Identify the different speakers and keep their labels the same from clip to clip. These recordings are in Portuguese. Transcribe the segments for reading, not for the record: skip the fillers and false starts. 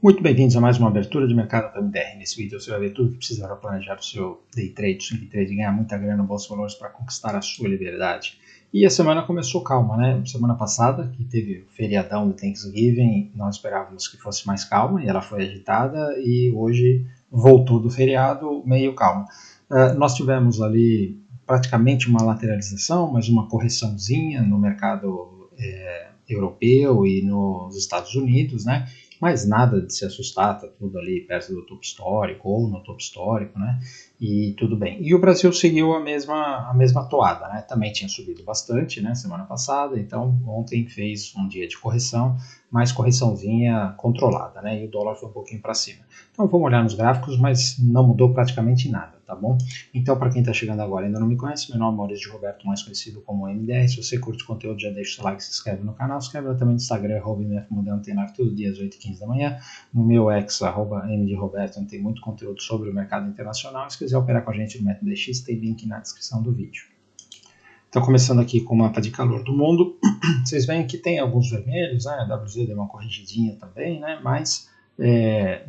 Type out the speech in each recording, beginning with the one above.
Speaker 1: Muito bem-vindos a mais uma abertura de mercado da MDR. Nesse vídeo você vai ver tudo que precisa para planejar o seu day trade, swing trade, e ganhar muita grana no Bolsa de Valores para conquistar a sua liberdade. E a semana começou calma, né? Semana passada, que teve o feriadão do Thanksgiving, nós esperávamos que fosse mais calma e ela foi agitada, e hoje voltou do feriado meio calma. Nós tivemos ali praticamente uma lateralização, mas uma correçãozinha no mercado europeu e nos Estados Unidos, né? Mas nada de se assustar, tá tudo ali perto do topo histórico ou no topo histórico, né? E tudo bem. E o Brasil seguiu a mesma toada, né? Também tinha subido bastante, né? Semana passada, então ontem fez um dia de correção, mas correçãozinha controlada, né? E o dólar foi um pouquinho para cima. Então vamos olhar nos gráficos, mas não mudou praticamente nada, tá bom? Então, para quem está chegando agora e ainda não me conhece, meu nome é Maurício de Roberto, mais conhecido como MDR. Se você curte o conteúdo, já deixa o seu like, se inscreve no canal, se inscreve também no Instagram, @mfmudantenar, todo dia às 8h15 da manhã. No meu ex, @mdroberto, onde tem muito conteúdo sobre o mercado internacional. Se quiser operar com a gente no método DX, tem link na descrição do vídeo. Então, começando aqui com o mapa de calor do mundo, vocês veem que tem alguns vermelhos, né? A WZ deu uma corrigidinha também, né? Mas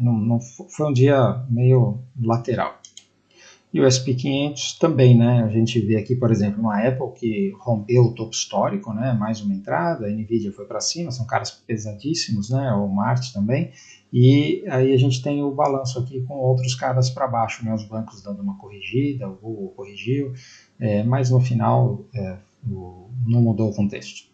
Speaker 1: não foi um dia meio lateral. E o S&P 500 também, né? A gente vê aqui, por exemplo, uma Apple que rompeu o topo histórico, né? Mais uma entrada, a Nvidia foi para cima, são caras pesadíssimos, né? O Marte também. E aí a gente tem o balanço aqui com outros caras para baixo, né? Os bancos dando uma corrigida, o Google corrigiu, mas no final não mudou o contexto.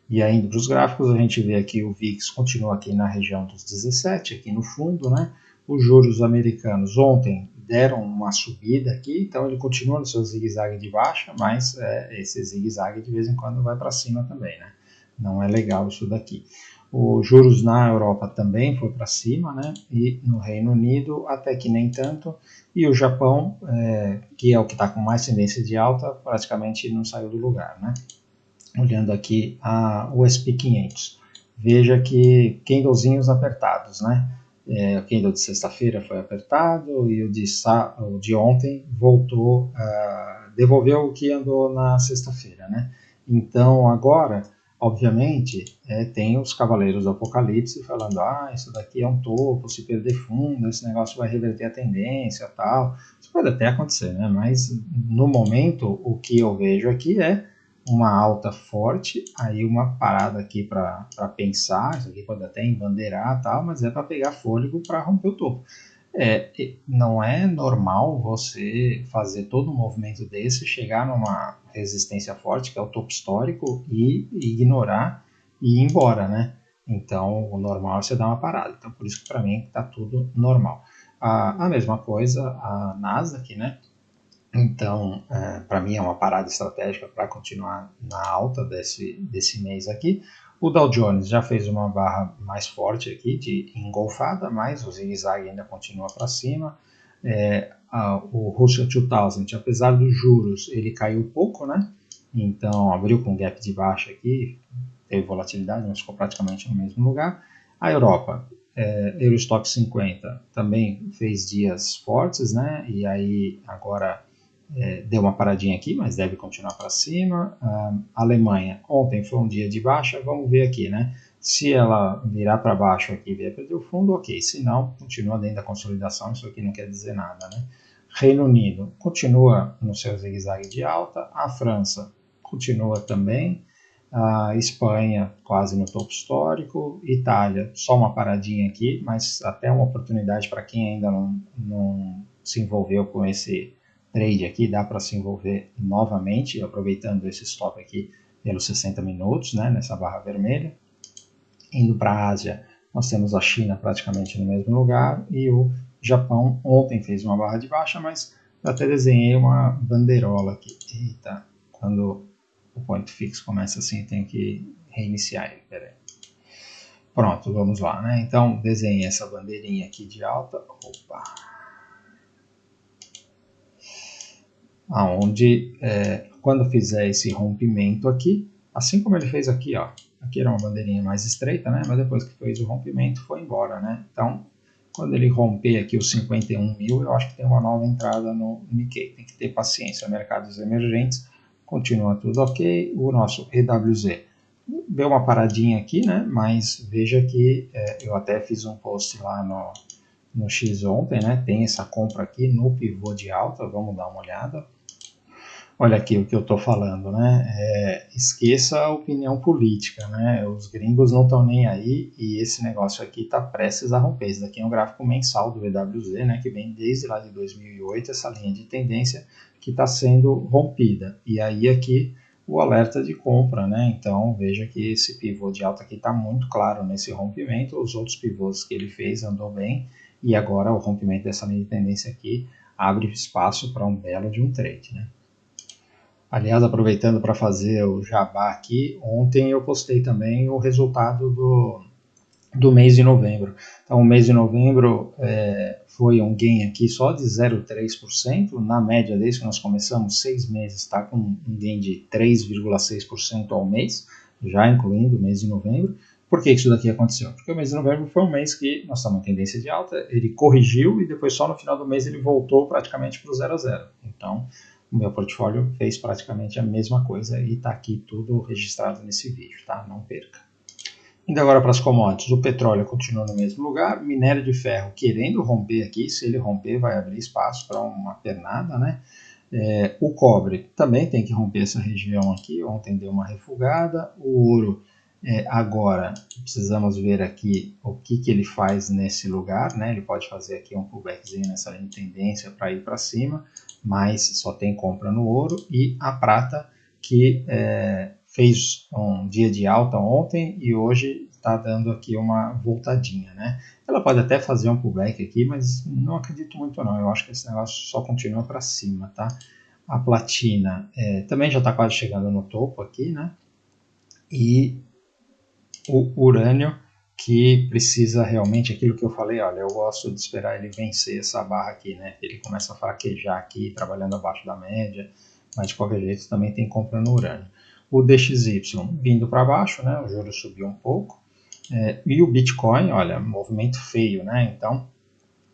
Speaker 1: E aí, indo para os gráficos, a gente vê aqui o VIX continua aqui na região dos 17, aqui no fundo, né? Os juros americanos ontem deram uma subida aqui, então ele continua no seu zigue-zague de baixa, mas esse zigue-zague de vez em quando vai para cima também, né? Não é legal isso daqui. Os juros na Europa também foi para cima, né? E no Reino Unido até que nem tanto. E o Japão, que é o que está com mais tendência de alta, praticamente não saiu do lugar, né? Olhando aqui o S&P 500, veja que candlezinhos apertados, né? O candle de sexta-feira foi apertado e o de ontem voltou, devolveu o que andou na sexta-feira, né? Então agora, obviamente, tem os cavaleiros do apocalipse falando, isso daqui é um topo, se perder fundo, esse negócio vai reverter a tendência, tal. Isso pode até acontecer, né? Mas no momento o que eu vejo aqui é uma alta forte, aí uma parada aqui para pensar, isso aqui pode até embandeirar, tal, mas é para pegar fôlego para romper o topo. Não é normal você fazer todo um movimento desse, chegar numa resistência forte, que é o topo histórico, e ignorar e ir embora, né? Então, o normal é você dar uma parada. Então, por isso que para mim está tudo normal. A mesma coisa, a Nasdaq, né? Então, para mim é uma parada estratégica para continuar na alta desse mês aqui. O Dow Jones já fez uma barra mais forte aqui, de engolfada, mas o zigue-zague ainda continua para cima. O Russell 2000, apesar dos juros, ele caiu pouco, né? Então, abriu com gap de baixa aqui, teve volatilidade, mas ficou praticamente no mesmo lugar. A Europa, Eurostoxx 50, também fez dias fortes, né? E aí agora deu uma paradinha aqui, mas deve continuar para cima. A Alemanha, ontem foi um dia de baixa, vamos ver aqui, né? Se ela virar para baixo aqui e vier perder o fundo, ok. Se não, continua dentro da consolidação, isso aqui não quer dizer nada, né? Reino Unido continua no seu zigue-zague de alta. A França continua também. A Espanha quase no topo histórico. Itália, só uma paradinha aqui, mas até uma oportunidade para quem ainda não se envolveu com esse trade aqui, dá para se envolver novamente, aproveitando esse stop aqui pelos 60 minutos, né, nessa barra vermelha. Indo para a Ásia, nós temos a China praticamente no mesmo lugar, e o Japão ontem fez uma barra de baixa, mas eu até desenhei uma bandeirola aqui. Eita, quando o point fix começa assim, tem que reiniciar ele, peraí. Pronto, vamos lá, né? Então, desenhei essa bandeirinha aqui de alta. Opa! Aonde quando fizer esse rompimento aqui, assim como ele fez aqui, ó, aqui era uma bandeirinha mais estreita, né, mas depois que fez o rompimento foi embora, né, então quando ele romper aqui os 51 mil, eu acho que tem uma nova entrada no Nikkei, tem que ter paciência, mercados emergentes, continua tudo ok, o nosso EWZ deu uma paradinha aqui, né? Mas veja que eu até fiz um post lá no X ontem, né? Tem essa compra aqui no pivô de alta, vamos dar uma olhada. Olha aqui o que eu estou falando, né? Esqueça a opinião política, né? Os gringos não estão nem aí e esse negócio aqui está prestes a romper. Esse daqui é um gráfico mensal do EWZ, né? Que vem desde lá de 2008, essa linha de tendência que está sendo rompida. E aí aqui o alerta de compra, né? Então veja que esse pivô de alta aqui está muito claro nesse rompimento. Os outros pivôs que ele fez andou bem e agora o rompimento dessa linha de tendência aqui abre espaço para um belo de um trade, né? Aliás, aproveitando para fazer o jabá aqui, ontem eu postei também o resultado do mês de novembro. Então, o mês de novembro foi um gain aqui só de 0,3%, na média desde que nós começamos, 6 meses, está com um gain de 3,6% ao mês, já incluindo o mês de novembro. Por que isso daqui aconteceu? Porque o mês de novembro foi um mês que nós estamos em tendência de alta, ele corrigiu e depois só no final do mês ele voltou praticamente para o 0 a 0. Então, o meu portfólio fez praticamente a mesma coisa e está aqui tudo registrado nesse vídeo, tá? Não perca. Indo agora para as commodities, o petróleo continua no mesmo lugar, minério de ferro querendo romper aqui, se ele romper vai abrir espaço para uma pernada, né? O cobre também tem que romper essa região aqui, ontem deu uma refugada, o ouro agora precisamos ver aqui o que ele faz nesse lugar, né? Ele pode fazer aqui um pullbackzinho nessa linha de tendência para ir para cima, mas só tem compra no ouro, e a prata que fez um dia de alta ontem e hoje está dando aqui uma voltadinha, né? Ela pode até fazer um pullback aqui, mas não acredito muito não, eu acho que esse negócio só continua para cima, tá? A platina também já está quase chegando no topo aqui, né? E o urânio, que precisa realmente, aquilo que eu falei, olha, eu gosto de esperar ele vencer essa barra aqui, né? Ele começa a fraquejar aqui, trabalhando abaixo da média, mas de qualquer jeito também tem compra no urânio. O DXY vindo para baixo, né? O juro subiu um pouco. E o Bitcoin, olha, movimento feio, né? Então,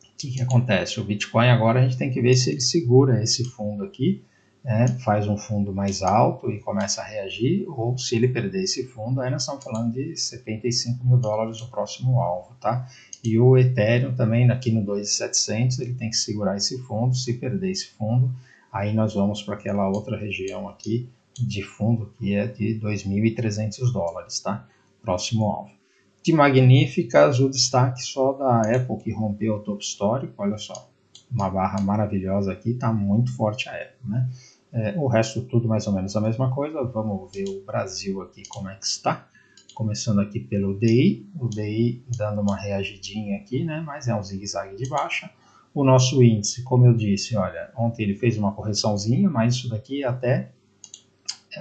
Speaker 1: o que acontece? O Bitcoin agora a gente tem que ver se ele segura esse fundo aqui, faz um fundo mais alto e começa a reagir, ou se ele perder esse fundo, aí nós estamos falando de 75 mil dólares o próximo alvo, tá? E o Ethereum também, aqui no 2.700, ele tem que segurar esse fundo, se perder esse fundo, aí nós vamos para aquela outra região aqui de fundo, que é de 2.300 dólares, tá? Próximo alvo. De magníficas, o destaque só da Apple, que rompeu o topo histórico, olha só, uma barra maravilhosa aqui, está muito forte a Apple, né? O resto tudo mais ou menos a mesma coisa. Vamos ver o Brasil aqui como é que está. Começando aqui pelo DI, o DI dando uma reagidinha aqui, né? Mas é um zigue-zague de baixa. O nosso índice, como eu disse, olha, ontem ele fez uma correçãozinha, mas isso daqui até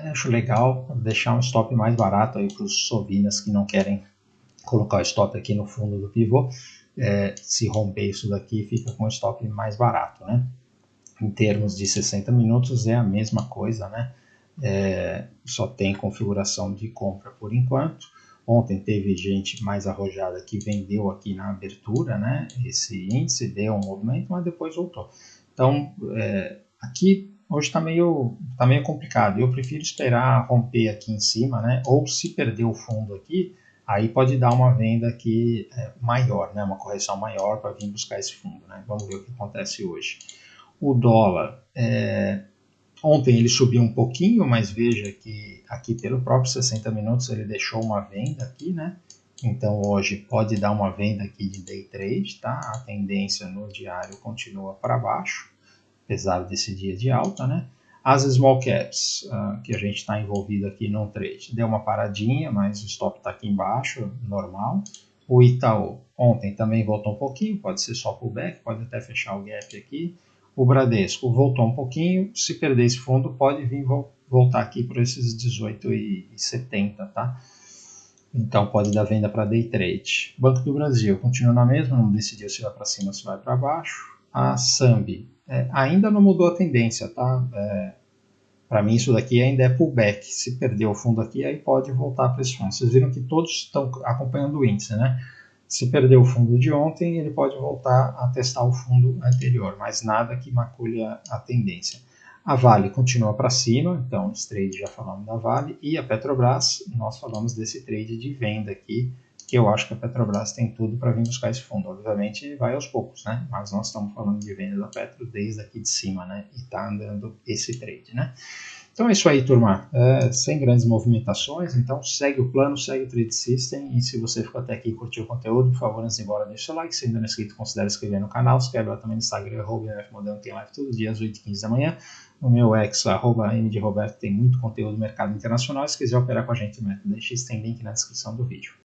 Speaker 1: acho legal deixar um stop mais barato aí para os sovinas que não querem colocar o stop aqui no fundo do pivô. Se romper isso daqui, fica com o stop mais barato, né? Em termos de 60 minutos é a mesma coisa, né? Só tem configuração de compra por enquanto. Ontem teve gente mais arrojada que vendeu aqui na abertura, né? Esse índice deu um movimento, mas depois voltou. Então, aqui hoje está meio complicado. Eu prefiro esperar romper aqui em cima, né? Ou se perder o fundo aqui, aí pode dar uma venda aqui maior, né? Uma correção maior para vir buscar esse fundo, né? Vamos ver o que acontece hoje. O dólar, ontem ele subiu um pouquinho, mas veja que aqui pelo próprio 60 minutos ele deixou uma venda aqui, né? Então hoje pode dar uma venda aqui de day trade, tá? A tendência no diário continua para baixo, apesar desse dia de alta, né? As small caps, que a gente está envolvido aqui no trade, deu uma paradinha, mas o stop está aqui embaixo, normal. O Itaú ontem também voltou um pouquinho, pode ser só pullback, pode até fechar o gap aqui. O Bradesco voltou um pouquinho, se perder esse fundo pode vir voltar aqui por esses 18,70, tá? Então pode dar venda para day trade. Banco do Brasil continua na mesma, não decidiu se vai para cima ou se vai para baixo. A Sambi ainda não mudou a tendência, tá? Para mim isso daqui ainda é pullback. Se perder o fundo aqui, aí pode voltar para esse fundo. Vocês viram que todos estão acompanhando o índice, né? Se perder o fundo de ontem, ele pode voltar a testar o fundo anterior, mas nada que macule a tendência. A Vale continua para cima, então esse trade já falamos da Vale, e a Petrobras, nós falamos desse trade de venda aqui, que eu acho que a Petrobras tem tudo para vir buscar esse fundo. Obviamente vai aos poucos, né? Mas nós estamos falando de venda da Petro desde aqui de cima, né? E está andando esse trade, né? Então é isso aí, turma. Sem grandes movimentações, então segue o plano, segue o Trade System. E se você ficou até aqui e curtiu o conteúdo, por favor, antes de ir embora, deixa o like. Se ainda não é inscrito, considere se inscrever no canal. Se inscreve lá também no Instagram, @MFModelo, tem live todo dia às 8h15 da manhã. No meu ex, @MDRoberto, tem muito conteúdo do mercado internacional. Se quiser operar com a gente no método DX, tem link na descrição do vídeo.